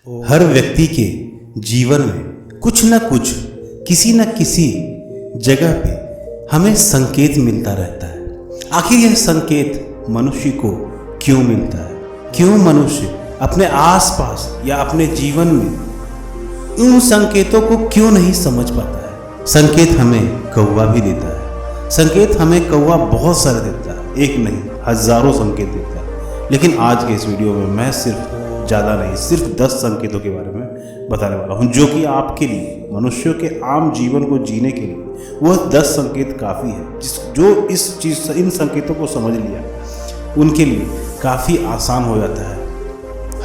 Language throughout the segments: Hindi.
हर व्यक्ति के जीवन में कुछ न कुछ किसी न किसी जगह पे हमें संकेत मिलता रहता है। आखिर यह संकेत मनुष्य को क्यों मिलता है? क्यों मनुष्य अपने आसपास या अपने जीवन में उन संकेतों को क्यों नहीं समझ पाता है? संकेत हमें कौवा भी देता है। संकेत हमें कौवा बहुत सारे देता है, एक नहीं हजारों संकेत देता है। लेकिन आज के इस वीडियो में मैं ज़्यादा नहीं, सिर्फ 10 संकेतों के बारे में बताने वाला हूँ, जो कि आपके लिए, मनुष्यों के आम जीवन को जीने के लिए वह 10 संकेत काफ़ी है। जो इन संकेतों को समझ लिया उनके लिए काफ़ी आसान हो जाता है।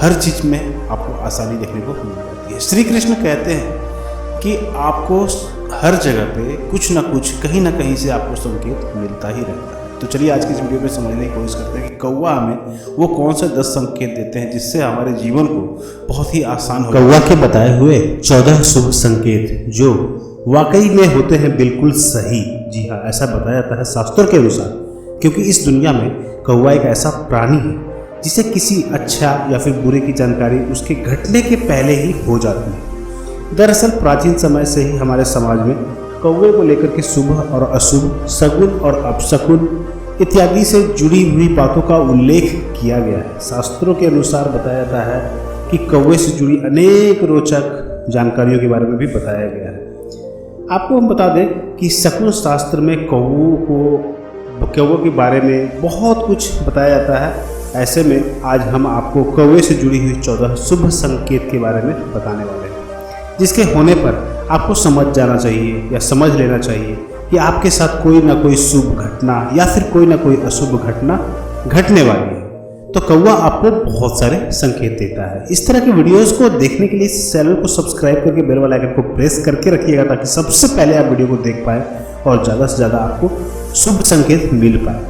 हर चीज़ में आपको आसानी देखने को मिल जाती है। श्री कृष्ण कहते हैं कि आपको हर जगह पे कुछ ना कुछ, कहीं ना कहीं से आपको संकेत मिलता ही रहता है। तो चलिए आज की इस वीडियो में समझने की कोशिश करते हैं कि कौवा हमें वो कौन से 10 संकेत देते हैं जिससे हमारे जीवन को बहुत ही आसान हो। कौवा के बताए हुए 14 शुभ संकेत जो वाकई में होते हैं बिल्कुल सही। जी हाँ, ऐसा बताया जाता है शास्त्रों के अनुसार, क्योंकि इस दुनिया में कौवा एक ऐसा प्राणी है जिसे किसी अच्छा या फिर बुरे की जानकारी उसके घटने के पहले ही हो जाती है। दरअसल प्राचीन समय से ही हमारे समाज में कौवे को लेकर के शुभ और अशुभ, सगुन और अपशकुन इत्यादि से जुड़ी हुई बातों का उल्लेख किया गया है। शास्त्रों के अनुसार बताया जाता है कि कौवे से जुड़ी अनेक रोचक जानकारियों के बारे में भी बताया गया है। आपको हम बता दें कि शकुन शास्त्र में कौवों के बारे में बहुत कुछ बताया जाता है। ऐसे में आज हम आपको कौवे से जुड़ी हुई 14 शुभ संकेत के बारे में बताने वाले हैं, जिसके होने पर आपको समझ जाना चाहिए या समझ लेना चाहिए कि आपके साथ कोई ना कोई शुभ घटना या फिर कोई ना कोई अशुभ घटना घटने वाली है। तो कौवा आपको बहुत सारे संकेत देता है। इस तरह के वीडियोस को देखने के लिए इस चैनल को सब्सक्राइब करके बेल वाला आइकन को प्रेस करके रखिएगा, ताकि सबसे पहले आप वीडियो को देख पाए और ज़्यादा से ज़्यादा आपको शुभ संकेत मिल पाए।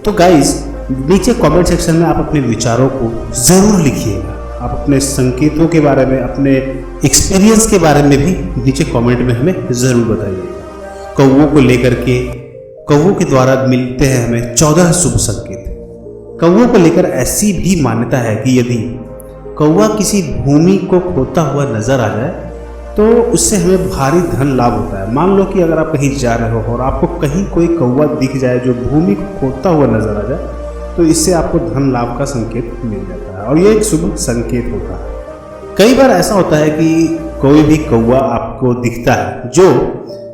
तो गाइज, नीचे कमेंट सेक्शन में आप अपने विचारों को ज़रूर लिखिएगा। आप अपने संकेतों के बारे में, अपने एक्सपीरियंस के बारे में भी नीचे कमेंट में हमें ज़रूर बताइएगा। कौवों को लेकर के, कौवों के द्वारा मिलते हैं हमें 14 शुभ संकेत। कौवों को लेकर ऐसी भी मान्यता है कि यदि कौवा किसी भूमि को खोदता हुआ नजर आ जाए तो उससे हमें भारी धन लाभ होता है। मान लो कि अगर आप कहीं जा रहे हो और आपको कहीं कोई कौवा दिख जाए जो भूमि को खोदता हुआ नजर आ जाए, तो इससे आपको धन लाभ का संकेत मिल जाता है और ये एक शुभ संकेत होता है। कई बार ऐसा होता है कि कोई भी कौवा आपको दिखता है जो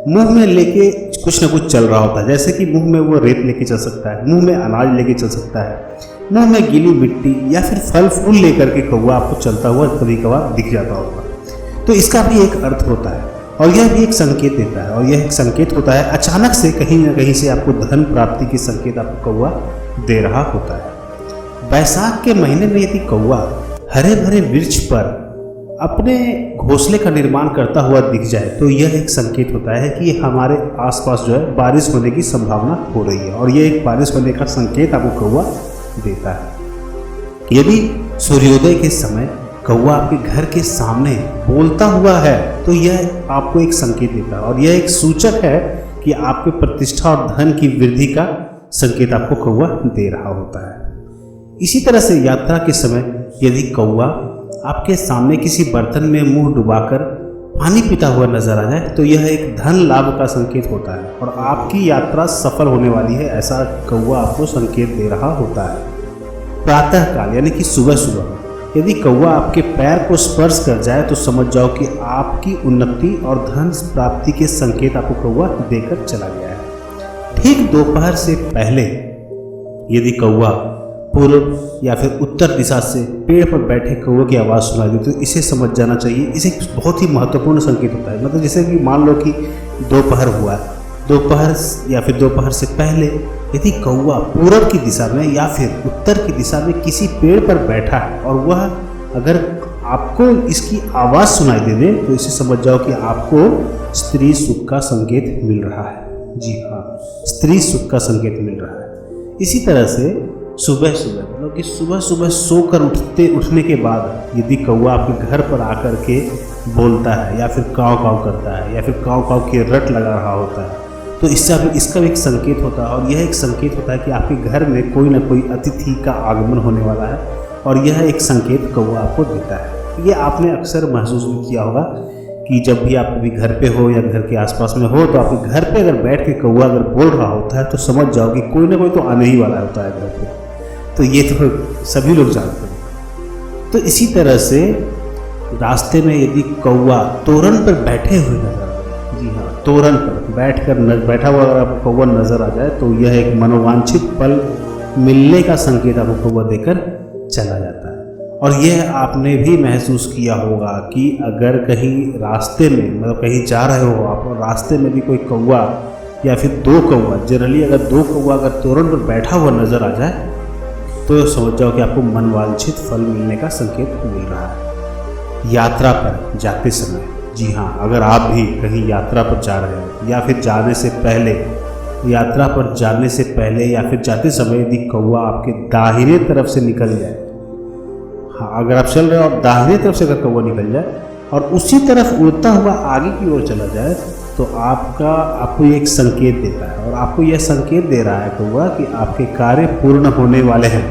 मुंह में लेके कुछ ना कुछ चल रहा होता है। जैसे कि मुंह में वो रेत लेके चल सकता है, मुंह में अनाज लेके चल सकता है, मुंह में गीली मिट्टी या फिर फल फूल लेकर के कौवा आपको चलता हुआ कभी कभार दिख जाता होगा। तो इसका भी एक अर्थ होता है और यह भी एक संकेत देता है। और यह एक संकेत होता है अचानक से कहीं ना कहीं से आपको धन प्राप्ति के संकेत आपको कौवा दे रहा होता है। बैसाख के महीने में यदि कौवा हरे भरे वृक्ष पर अपने घोंसले का निर्माण करता हुआ दिख जाए तो यह एक संकेत होता है कि हमारे आसपास जो है बारिश होने की संभावना हो रही है, और यह एक बारिश होने का संकेत आपको कौवा देता है। यदि सूर्योदय के समय कौवा आपके घर के सामने बोलता हुआ है तो यह आपको एक संकेत देता है, और यह एक सूचक है कि आपके प्रतिष्ठा और धन की वृद्धि का संकेत आपको कौवा दे रहा होता है। इसी तरह से यात्रा के समय यदि कौवा आपके सामने किसी बर्तन में मुंह डुबाकर पानी पीता हुआ नजर आ जाए तो यह एक धन लाभ का संकेत होता है और आपकी यात्रा सफल होने वाली है, ऐसा कौवा आपको संकेत दे रहा होता है। प्रातः काल यानी कि सुबह सुबह यदि कौवा आपके पैर को स्पर्श कर जाए तो समझ जाओ कि आपकी उन्नति और धन प्राप्ति के संकेत आपको कौवा देकर चला गया है। ठीक दोपहर से पहले यदि कौवा पूर्व या फिर उत्तर दिशा से पेड़ पर बैठे कौवे की आवाज़ सुनाई दी तो इसे समझ जाना चाहिए। इसे बहुत ही महत्वपूर्ण संकेत होता है। मतलब जैसे कि मान लो कि दोपहर हुआ, दोपहर या फिर दोपहर से पहले यदि कौवा पूर्व की दिशा में या फिर उत्तर की दिशा में किसी पेड़ पर बैठा है और वह अगर आपको इसकी आवाज़ सुनाई दे दे तो इसे समझ जाओ कि आपको स्त्री सुख का संकेत मिल रहा है। जी हाँ, स्त्री सुख का संकेत मिल रहा है। इसी तरह से सुबह सुबह, मतलब कि सुबह सुबह सोकर उठने के बाद यदि कौवा आपके घर पर आकर के बोलता है या फिर काव काव करता है या फिर काव काव के रट लगा रहा होता है तो इसका भी एक संकेत होता है, और यह एक संकेत होता है कि आपके घर में कोई ना कोई अतिथि का आगमन होने वाला है, और यह एक संकेत कौवा आपको देता है। ये आपने अक्सर महसूस भी किया होगा कि जब भी आप कभी घर पे हो या घर के आसपास में हो तो आपके घर पे अगर बैठ के कौवा अगर बोल रहा होता है तो समझ जाओ कि कोई ना कोई तो आने ही वाला होता है घर पे। तो ये तो सभी लोग जानते हैं। तो इसी तरह से रास्ते में यदि कौवा तोरण पर बैठे हुए नजर आ जाए, जी हाँ, तोरण पर बैठा हुआ अगर आपको कौवा नजर आ जाए तो यह एक मनोवांछित फल मिलने का संकेत आपको कौवा देकर चला जाता है। और यह आपने भी महसूस किया होगा कि अगर कहीं रास्ते में मतलब कहीं जा रहे हो आप और रास्ते में भी कोई कौवा या फिर दो कौवा, जनरली अगर दो कौवा अगर तोरण पर बैठा हुआ नजर आ जाए तो समझ जाओ कि आपको मनवांछित फल मिलने का संकेत मिल रहा है। यात्रा पर जाते समय, जी हाँ, अगर आप भी कहीं यात्रा पर जा रहे हो या फिर जाने से पहले, यात्रा पर जाने से पहले या फिर जाते समय यदि कौवा आपके दाहिने तरफ से निकल जाए, हाँ, अगर आप चल रहे हो और दाहिने तरफ से अगर कौवा निकल जाए और उसी तरफ उड़ता हुआ आगे की ओर चला जाए तो आपको एक संकेत देता है और आपको यह संकेत दे रहा है कौवा कि आपके कार्य पूर्ण होने वाले हैं।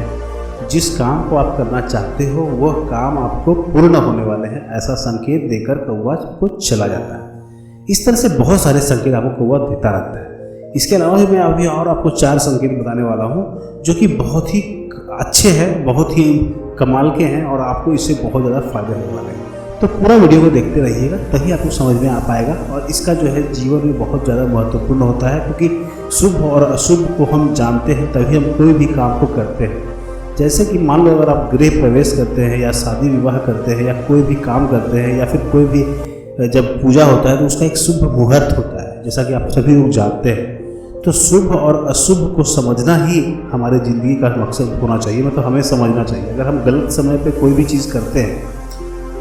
जिस काम को आप करना चाहते हो वह काम आपको पूर्ण होने वाले हैं, ऐसा संकेत देकर कौवा को चला जाता है। इस तरह से बहुत सारे संकेत आपको कौवा देता रहता है। इसके अलावा मैं अभी और आपको 4 संकेत बताने वाला हूँ जो कि बहुत ही अच्छे हैं, बहुत ही कमाल के हैं और आपको इससे बहुत ज़्यादा फायदे होने वाले हैं। तो पूरा वीडियो को देखते रहिएगा तभी आपको समझ में आ पाएगा। और इसका जो है जीवन में बहुत ज़्यादा महत्वपूर्ण होता है क्योंकि शुभ और अशुभ को हम जानते हैं तभी हम कोई भी काम को करते हैं। जैसे कि मान लो अगर आप गृह प्रवेश करते हैं या शादी विवाह करते हैं या कोई भी काम करते हैं या फिर कोई भी जब पूजा होता है तो उसका एक शुभ मुहूर्त होता है, जैसा कि आप सभी लोग जानते हैं। तो शुभ और अशुभ को समझना ही हमारे ज़िंदगी का मकसद होना चाहिए, मतलब हमें समझना चाहिए। अगर हम गलत समय पे कोई भी चीज़ करते हैं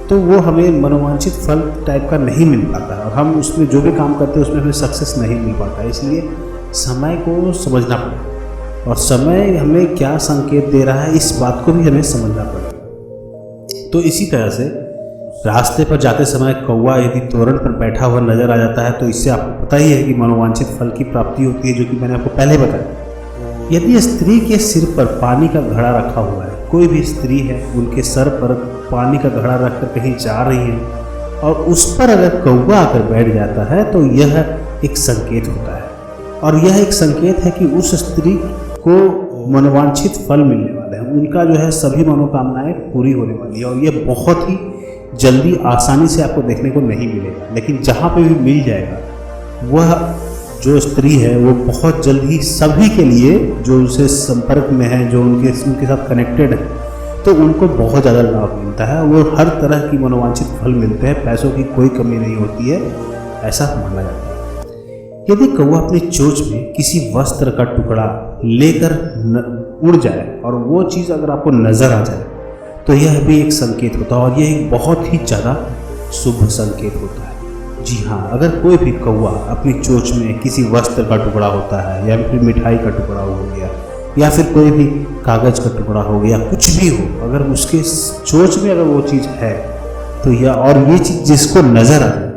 तो वो हमें मनोवांछित फल टाइप का नहीं मिल पाता और हम उसमें जो भी काम करते हैं उसमें हमें सक्सेस नहीं मिल पाता। इसलिए समय को समझना पड़ेगा और समय हमें क्या संकेत दे रहा है इस बात को भी हमें समझना पड़ेगा। तो इसी तरह से रास्ते पर जाते समय कौवा यदि तोरण पर बैठा हुआ नजर आ जाता है तो इससे आपको पता ही है कि मनोवांछित फल की प्राप्ति होती है, जो कि मैंने आपको पहले बताया। यदि स्त्री के सिर पर पानी का घड़ा रखा हुआ है, कोई भी स्त्री है उनके सर पर पानी का घड़ा रखकर कहीं जा रही है और उस पर अगर कौवा आकर बैठ जाता है तो यह एक संकेत होता है और यह एक संकेत है कि उस स्त्री को मनोवांछित फल मिलने वाले हैं, उनका जो है सभी मनोकामनाएं पूरी होने वाली है। और यह बहुत ही जल्दी आसानी से आपको देखने को नहीं मिलेगा, लेकिन जहाँ पे भी मिल जाएगा वह जो स्त्री है वो बहुत जल्द ही सभी के लिए जो उनसे संपर्क में है, जो उनके साथ कनेक्टेड है, तो उनको बहुत ज़्यादा लाभ मिलता है। वो हर तरह की मनोवांछित फल मिलते हैं, पैसों की कोई कमी नहीं होती है, ऐसा माना जाता है। यदि कौवा अपनी चोंच में किसी वस्त्र का टुकड़ा लेकर उड़ जाए और वो चीज़ अगर आपको नज़र आ जाए तो यह भी एक संकेत होता है और यह एक बहुत ही ज़्यादा शुभ संकेत होता है। जी हाँ, अगर कोई भी कौवा अपनी चोंच में किसी वस्त्र का टुकड़ा होता है या फिर मिठाई का टुकड़ा हो गया या फिर कोई भी कागज़ का टुकड़ा हो गया, कुछ भी हो, अगर उसके चोंच में अगर वो चीज़ है तो यह और ये चीज़ जिसको नज़र आ जाए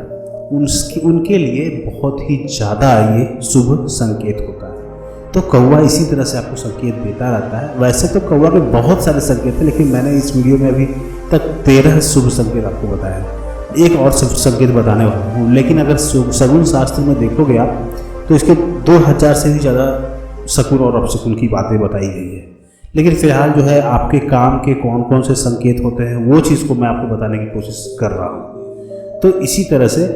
उनके लिए बहुत ही ज़्यादा ये शुभ संकेत होता है। तो कौवा इसी तरह से आपको संकेत देता रहता है। वैसे तो कौवा के बहुत सारे संकेत हैं, लेकिन मैंने इस वीडियो में अभी तक 13 शुभ संकेत आपको बताया है। एक और शुभ संकेत बताने वाला हूँ, लेकिन अगर शगुन शास्त्र में देखोगे आप तो इसके 2000 से भी ज़्यादा शकुन और अपशकुन की बातें बताई गई है। लेकिन फिलहाल जो है आपके काम के कौन कौन से संकेत होते हैं वो चीज़ को मैं आपको बताने की कोशिश कर रहा हूँ। तो इसी तरह से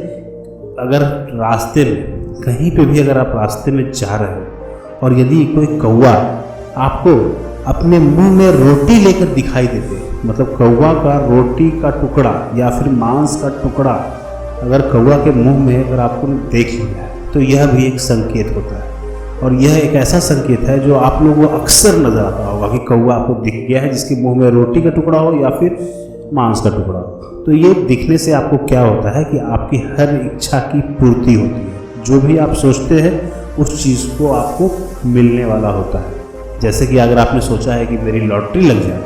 अगर रास्ते में कहीं पे भी अगर आप रास्ते में जा रहे हो और यदि कोई कौवा आपको अपने मुंह में रोटी लेकर दिखाई देते, मतलब कौवा का रोटी का टुकड़ा या फिर मांस का टुकड़ा अगर कौवा के मुंह में अगर आपको देख लिया है तो यह भी एक संकेत होता है। और यह एक ऐसा संकेत है जो आप लोगों को अक्सर नजर आता होगा कि कौवा आपको दिख गया है जिसके मुंह में रोटी का टुकड़ा हो या फिर मांस का टुकड़ा हो। तो ये दिखने से आपको क्या होता है कि आपकी हर इच्छा की पूर्ति होती है, जो भी आप सोचते हैं उस चीज़ को आपको मिलने वाला होता है। जैसे कि अगर आपने सोचा है कि मेरी लॉटरी लग जाए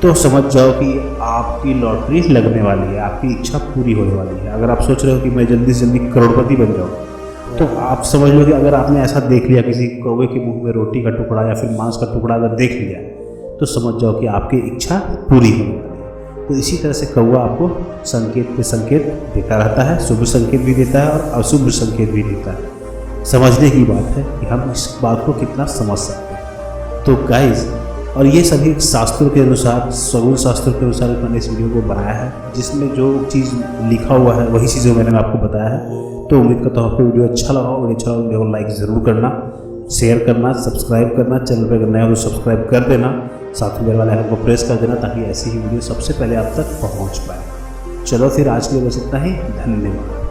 तो समझ जाओ कि आपकी लॉटरी लगने वाली है, आपकी इच्छा पूरी होने वाली है। अगर आप सोच रहे हो कि मैं जल्दी से जल्दी करोड़पति बन जाऊँ तो आप समझ लो कि अगर आपने ऐसा देख लिया, किसी कौवे के मुंह में रोटी का टुकड़ा या फिर मांस का टुकड़ा अगर देख लिया तो समझ जाओ कि आपकी इच्छा पूरी होने वाली है। तो इसी तरह से कौवा आपको संकेत पे संकेत देता रहता है, शुभ संकेत भी देता है और अशुभ संकेत भी देता है। समझने की बात है कि हम इस बात को कितना समझ सकते हैं। तो गाइज, और ये सभी शास्त्रों के अनुसार, शगुन शास्त्रों के अनुसार मैंने इस वीडियो को बनाया है, जिसमें जो चीज़ लिखा हुआ है वही चीज़ें मैंने आपको बताया है। तो उम्मीद करता हूँ आपको वीडियो अच्छा लगा हो। वीडियो अच्छा लगा वीडियो को लाइक ज़रूर करना, शेयर करना, सब्सक्राइब करना, चैनल पर अगर नया हो तो सब्सक्राइब कर देना, साथ में बेल वाले आइकन को प्रेस कर देना ताकि ऐसी ही वीडियो सबसे पहले आप तक पहुँच पाए। चलो फिर आज के लिए बस इतना ही, धन्यवाद।